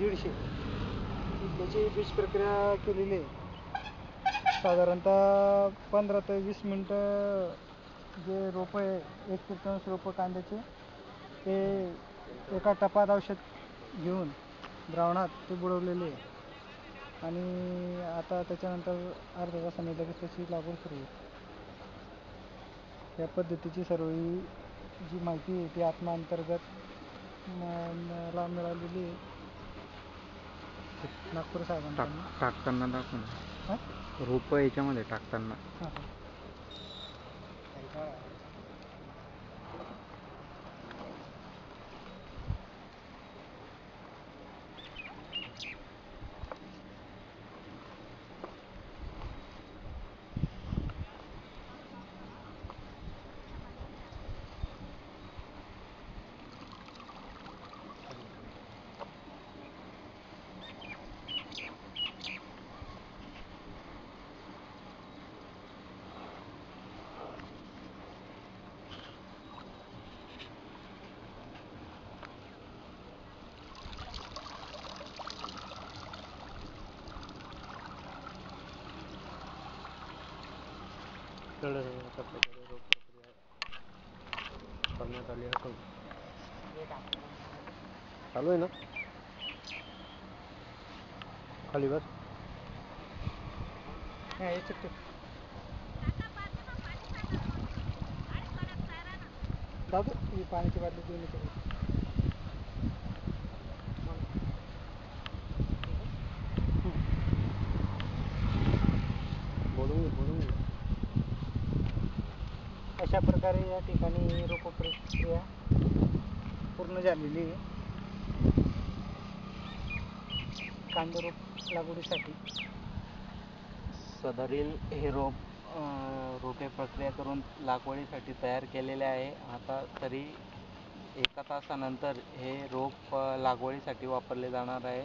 150 त्याची बीज प्रक्रिया केलेली आहे. साधारणतः 15 ते 20 मिनटं जे रोपं आहे 1/3 रोपं कांद्याचे ते एका टपात औषध घेऊन द्रावणात ते बुडवलेले आहे आणि आता त्याच्यानंतर अर्ध्या तासाने लगेच त्याची लागवड सुरू होईल. या पद्धतीची सर्व जी माहिती आहे ती आत्माअंतर्गत मला मिळालेली आहे नागपूर साहेबांकडून. टाकताना दाखवून रोपं याच्यामध्ये टाकताना करण्यात आली असून चालू आहे ना. खाली बस दादू ही पाण्याची बाटली देऊन येतो. बोलून अशा प्रकारे या ठिकाणी रोप प्रक्रिया पूर्ण झालेली आहे कांदा रोप लागवडीसाठी. सदरील हे रोपे प्रक्रिया करून लागवडीसाठी तयार केलेले आहे. आता तरी 1 तासानंतर हे रोप लागवडीसाठी वापरले जाणार आहे.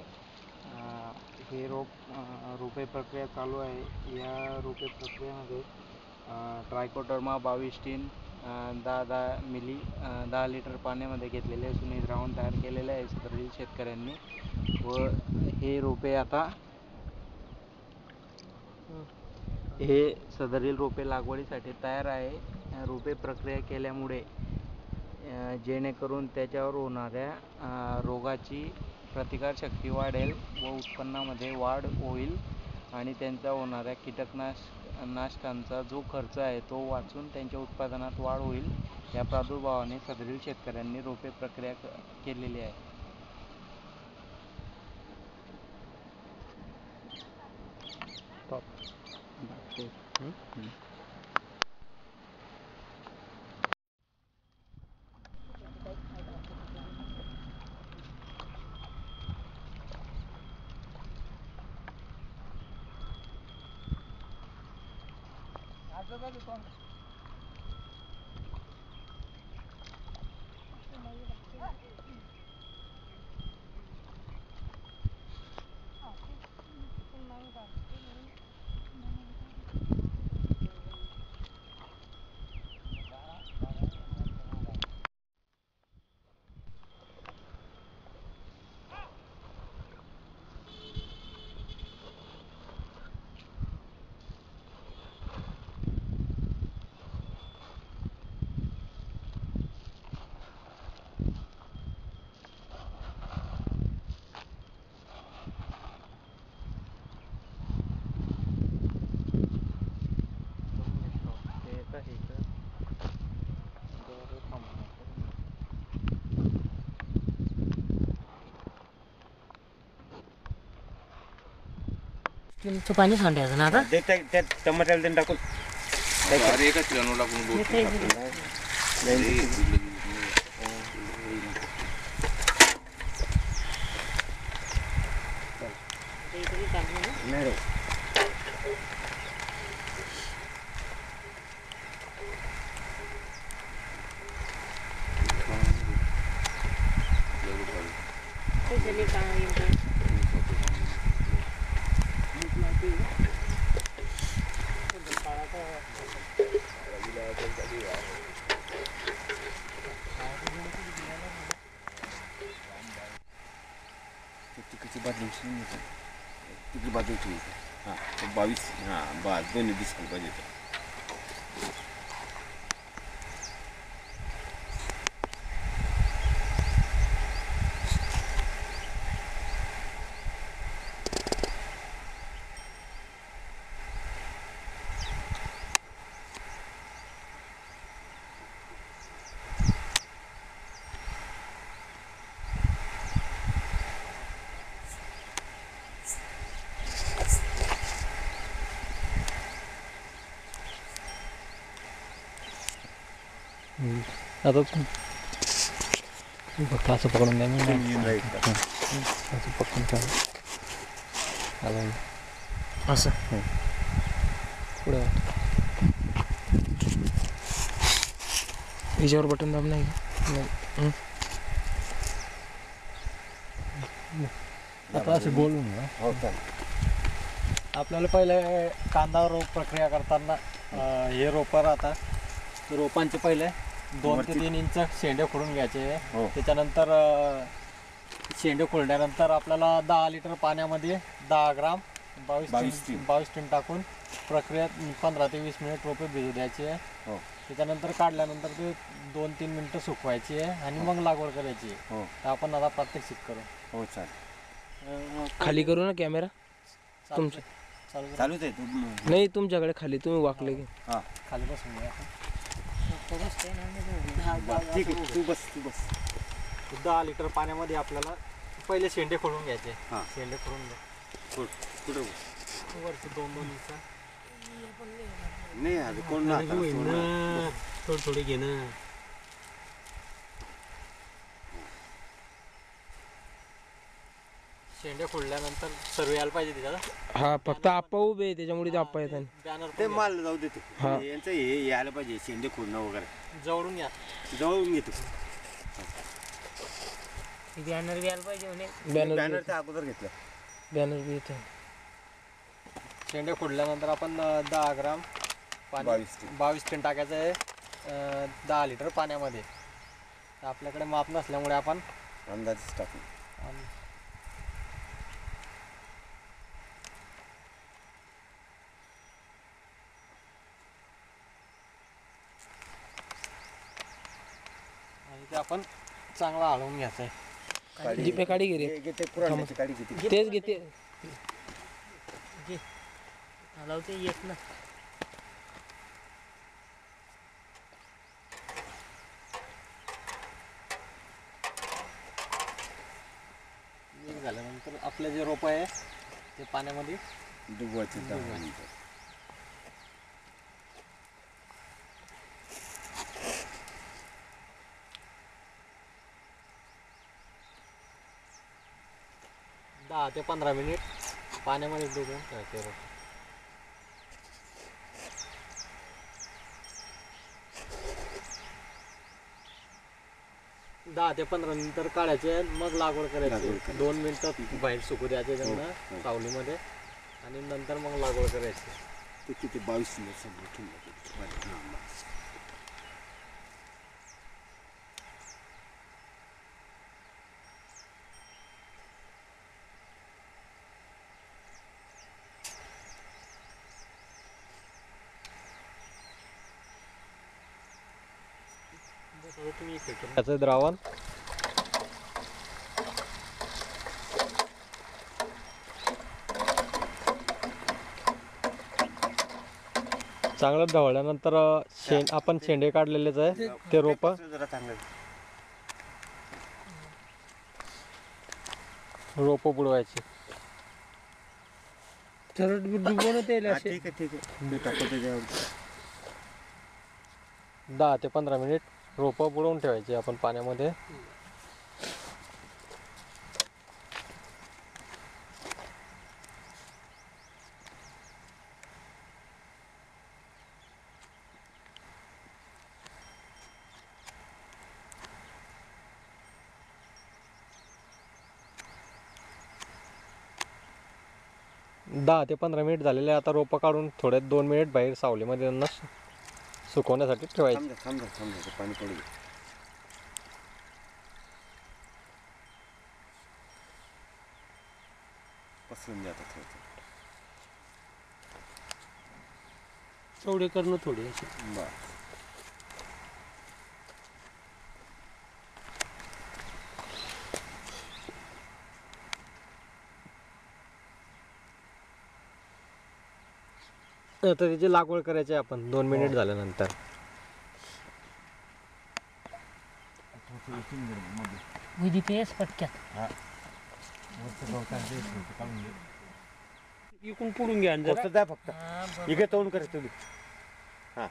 हे रोपे प्रक्रिया चालू आहे. या रोपे प्रक्रियेमध्ये ट्रायकोडर्मा 22 टीन 10 मिली 10 लिटर पाण्यामध्ये घेतलेले असून हे द्रावण तयार केलेले आहे सदरील शेतकऱ्यांनी. व हे रोपे आता सदरील रोपे लागवडीसाठी तयार आहे. रोपे प्रक्रिया केल्यामुळे जेणेकरून त्याच्यावर होणाऱ्या रोगाची प्रतिकारशक्ती वाढेल व उत्पन्नामध्ये वाढ होईल आणि त्यांचा होणाऱ्या कीटकनाशकांचा जो खर्च आहे तो वाचून त्यांच्या उत्पादनात वाढ होईल. या प्रादुर्भावाने सदरील शेतकऱ्यांनी रोपे प्रक्रिया केलेली आहे. तो पाणी सांडायचं ना आता त्या टमाट्याला त्यांनी टाकून एकच नाही तिकडची बाजू उचलून येतो तिकडची बाजू उचलून येतो हां 22 हां बस दोन्ही दिसली पाहिजे तर आता फक्त असं पकडून द्या असं पकडून चालेल असं पुढे याच्यावर बटन दाब नाही आता असं बोलून हो चालेल आपल्याला पहिले कांदा रोप प्रक्रिया करताना हे रोपं राहतात रोपांचे पहिले 2 ते 3 इंच शेंडे खोडून घ्यायचे हो. त्याच्यानंतर शेंडे खोडल्यानंतर आपल्याला 10 लिटर पाण्यामध्ये 10 ग्राम 22 टीन टाकून प्रक्रियेत 15 ते 20 मिनिट रोपे भिजू द्यायचे हो त्याच्यानंतर काढल्यानंतर ते 2-3 मिनिटं सुकवायची आणि मग लागवड करायची हो तर आपण आता प्रात्यक्षिक करू हो चालेल खाली करू ना कॅमेरा तुमचं चालूच आहे तू नाही तुमच्याकडे खाली तुम्ही वाकले की हां खाली बसून घ्या ठीक आहे तू बस 10 लिटर पाण्यामध्ये आपल्याला पहिले शेंडे खोडून घ्यायचे हां शेंडे खोडून घ्या कुठं वरती 2-2 इंच नाही आता कोण ना थोडी घे ना शेंडे फोडल्यानंतर सर्व यायला पाहिजे त्याच्यात हा फक्त आप्पा उभे आहे त्याच्यामुळे ते आप्पा येतात बॅनर ते माल जाऊ देतो हां. यांचं हे यायला पाहिजे शेंडे खोडणं वगैरे जवळून या जवळून घेतो बॅनर घ्यायला पाहिजे म्हणे बॅनर बॅनर त्या अगोदर घेतलं बॅनर बी येते शेंडे फोडल्यानंतर आपण 10 ग्राम पाणी 22 टीन टाकायचं आहे 10 लिटर पाण्यामध्ये तर आपल्याकडे माप नसल्यामुळे आपण अंदाजच टाकू आणि ते आपण चांगला हलवून घ्यायचं आहे जीपे काढी घे रे ते पुराणाची काढी किती तेच घेते हलवते येत ना मिक्स झाल्यानंतर आपले जे रोप आहे ते पाण्यामध्ये डुबवायचं 10 ते 15 मिनिट पाण्यामध्ये डुबवून ठेवायचे रोप 10 ते 15 नंतर काढायचे मग लागवड करायची 2 मिनिटं बाहेर सुकू द्यायचे त्यांना सावलीमध्ये आणि नंतर मग लागवड करायची ते किती 22 समजा ठेवून त्याचं द्रावण चांगलं ढवळल्यानंतर आपण शेंडे काढलेलेच आहे ते रोप जरा चांगलं रोप बुडवायची सरळ डुबवून ते असे ठीक आहे मी टाकतो त्याच्यावर 10 ते 15 मिनिट रोप बुडवून ठेवायची आपण पाण्यामध्ये दहा ते 15 मिनिट झालेले आता रोपं काढून थोडे 2 मिनिट बाहेर सावलीमध्ये त्यांना सुकवण्यासाठी ठेवायचे थांब ते पाणी पडू दे पसरून जातात थोडं चवडे करणं थोडे असे. बरं. आता त्याची लागवड करायची आहे आपण 2 मिनिट झाल्यानंतर. इकडून पुढून घ्या आणि जरा. फक्त द्या फक्त इकडे तोंड करे तुम्ही. हां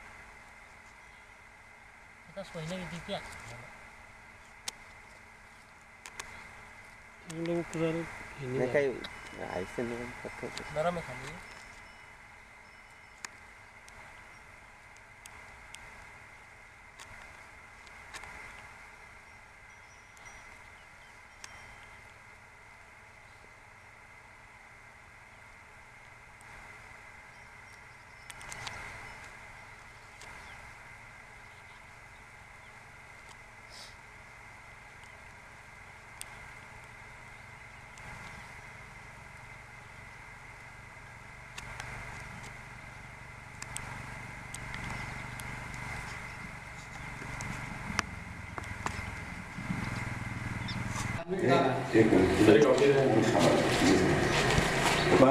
चांगलं उकळालं. हे नाही नाही काही आयचं नाही फक्त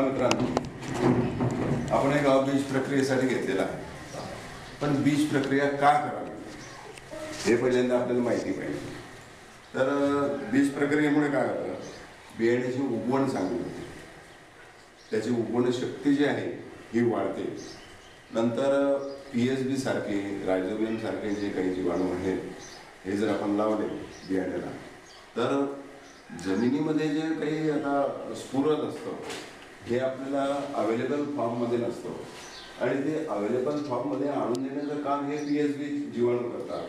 मित्रांनो, आपण एक बीज प्रक्रियेसाठी घेतलेला आहे. पण बीज प्रक्रिया का करावी हे पहिल्यांदा आपल्याला माहिती पाहिजे. तर बीज प्रक्रियेमुळे काय होतं, बियाण्याची उगवण चांगली होते, त्याची उगवण शक्ती जी आहे ही वाढते. नंतर PSB सारखे रायझोबियम सारखे जे काही जीवाणू आहेत हे जर आपण लावले बियाण्याला तर जमिनीमध्ये जे काही आता स्फुरद असतं हे आपल्याला अवेलेबल फॉर्ममध्ये नसतं आणि ते अवेलेबल फॉर्ममध्ये आणून देण्याचं काम हे PSB जीवाणू करतात.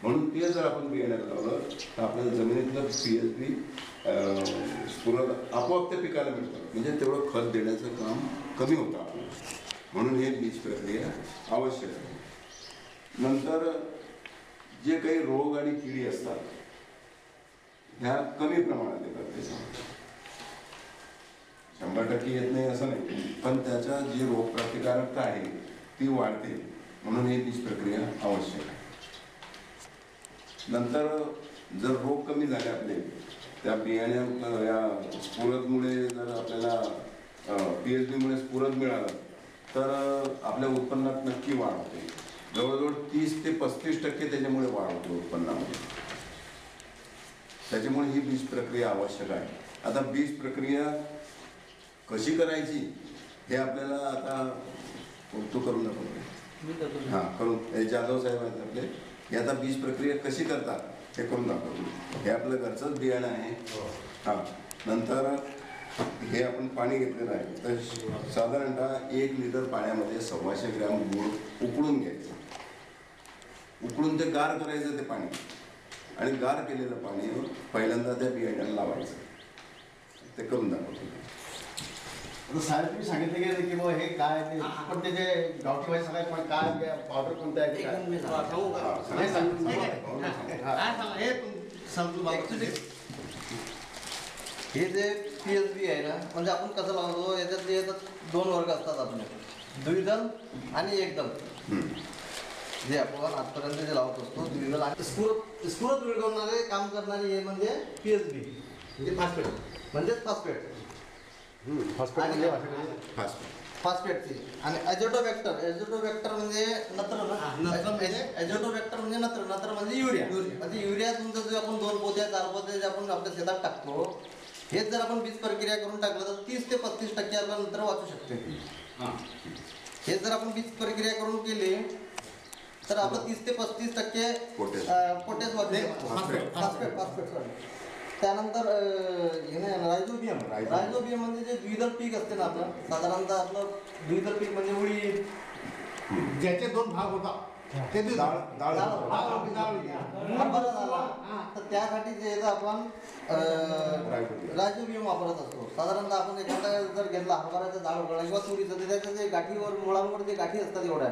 म्हणून ते जर आपण बियाण्याला लावलं तर आपल्याला जमिनीतलं PSB स्फुरद आपोआप त्या पिकाला मिळतं. म्हणजे तेवढं खत देण्याचं काम कमी होतं आपलं. म्हणून हे बीज प्रक्रिया आवश्यक आहे. नंतर जे काही रोग आणि किडी असतात ह्या कमी प्रमाणात येतात. त्याच्यामध्ये 100% येत नाही असं नाही, पण त्याच्या जी रोगप्रतिकारकता आहे ती वाढते. म्हणून ही बीज प्रक्रिया आवश्यक आहे. नंतर जर रोग कमी झाले आपले त्या बियाण्या या स्फुरदमुळे जर आपल्याला PSB मुळे स्फुरद मिळालं तर आपल्या उत्पन्नात नक्की वाढ होते. जवळजवळ 30 ते 35% त्याच्यामुळे वाढ होते उत्पन्नामध्ये. त्याच्यामुळे ही बीज प्रक्रिया आवश्यक आहे. आता बीज प्रक्रिया कशी करायची हे आपल्याला आता तो करून दाखवतो. हां करून हे जाधव साहेब आहेत आपले, हे आता बीज प्रक्रिया कशी करतात हे करून दाखवतो. हे आपलं घरचंच बियाणं आहे. हां नंतर हे आपण पाणी घेतलेलं आहे. तर साधारणतः 1 लिटर पाण्यामध्ये 125 ग्रॅम गूळ उकळून घ्यायचं. उकळून ते गार करायचं ते पाणी आणि गार केलेलं पाणी पहिल्यांदा त्या बियाण्याला लावायचं. ते करून दाखवतो. साहेब तुम्ही सांगितलं गेलं की बाबा हे काय ते पण त्याचे गावठी भाजी सांगायचं पण काय पावडर कोणतं आहे हे जे PSB आहे ना म्हणजे आपण कसं लावतो याच्यात 2 वर्ग असतात आपले, द्विदल आणि एकदल. जे आपण आजपर्यंत जे लावत असतो द्विदल आणि स्फुरद विरघळणारे काम करणारे हे म्हणजे PSB म्हणजे फॉस्फेट म्हणजेच फॉस्फेट फॉस्फेटची. आणि ॲझोटोबॅक्टर म्हणजे ॲझोटोबॅक्टर म्हणजे नत्र म्हणजे युरिया. म्हणजे युरिया तुमचं जे आपण 2 पोत्या 4 पोत्या जे आपण आपल्या शेतात टाकतो हेच जर आपण बीज प्रक्रिया करून टाकलं तर 30 ते 35% आपण नंतर वाचू शकतो. हेच जर आपण बीज प्रक्रिया करून केली तर आपलं 30 ते 35% पोटॅश वाचते. त्यानंतर रायझोबियम म्हणजे जे द्विदल पीक असते ना आपलं साधारणतः आपलं द्विदल पीक म्हणजे उडीद ज्याचे 2 भाग होतात ते हरभरा झाला तर त्यासाठी जे आपण रायझोबियम वापरत असतो. साधारणतः आपण एखादा जर घेतला हरभऱ्याचं झाड उघडला किंवा तुरीचं तर त्याच्या जे गाठीवर मुळांवर जे गाठी असतात एवढ्या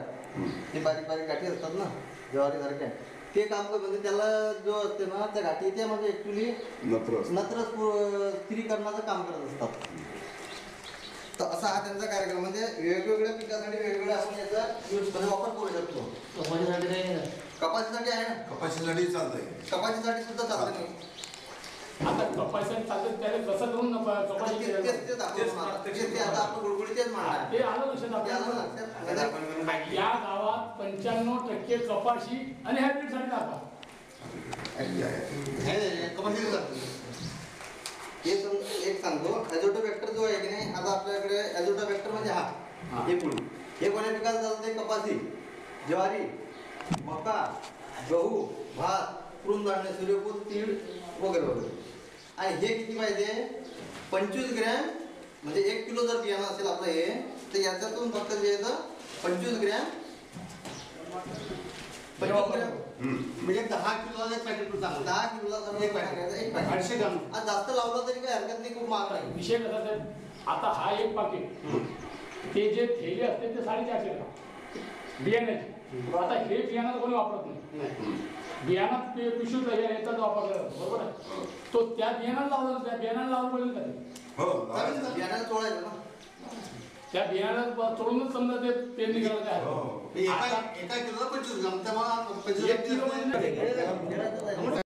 ते बारीक बारीक गाठी असतात ना ज्वारीसारख्या ते काम म्हणजे त्याला जो असते ना त्या गाठी ते म्हणजे ऍक्च्युली नत्र स्थिरीकरणाचं काम करत असतात. तर असा हा त्यांचा कार्यक्रम म्हणजे वेगवेगळ्या पिकासाठी वेगवेगळ्या आपण याचा वापर करू शकतो. कपाशीसाठी आहे ना, कपाशीसाठी चालतंय. कपाशीसाठी सुद्धा चालतं नाही. आता कपाशी चालतं त्याला कसं करून कपाशी तेच आता आपण गुळगुळी तेच म्हणणार. ते आलं लक्षात आपल्या या गावात 95% कपाशी आणि हायब्रिड साठी टाका. कपाशी चालतं. एक सांगतो, ॲझोटोबॅक्टर जो आहे की नाही, आता आपल्याकडे ॲझोटोबॅक्टर म्हणजे हे पुढे हे कोण्या पिकाला चालते? कपाशी, ज्वारी, मका, गहू, भात, तृणधान्य, सूर्यफूल, तीळ वगैरे वगैरे. आणि हे किती पाहिजे? 25 ग्रॅम, म्हणजे 1 किलो जर बियाणं असेल आपलं हे, तर याच्यातून फक्त जे येतं 25 ग्रॅम म्हणजे 10 किलोला एक पॅकेट चांगलं. 10 किलोला एक पॅकेट 800 ग्रॅम. आज जास्त लावलं तरी काही हरकत नाही, खूप महाग नाही. विषय कसा साहेब, आता हा एक पाकिट ते जे थैले असते ते 450 ग्राम बियाण्याचे. आता हे बियाणं कोणी वापरत नाही. बियाणात पिशूत याचाच वापरला जातो, बरोबर आहे. तो त्या बियाणाला लावला, त्या बियाणाला लावलं पडेल का? हो, बियाण्याला चोळायचं ना, त्या बियाणाला चोळूनच समजा ते पेरणी करायचं आहे. एका किलोला 25 ग्राम, त्यामुळे 25 1 किलो म्हणजे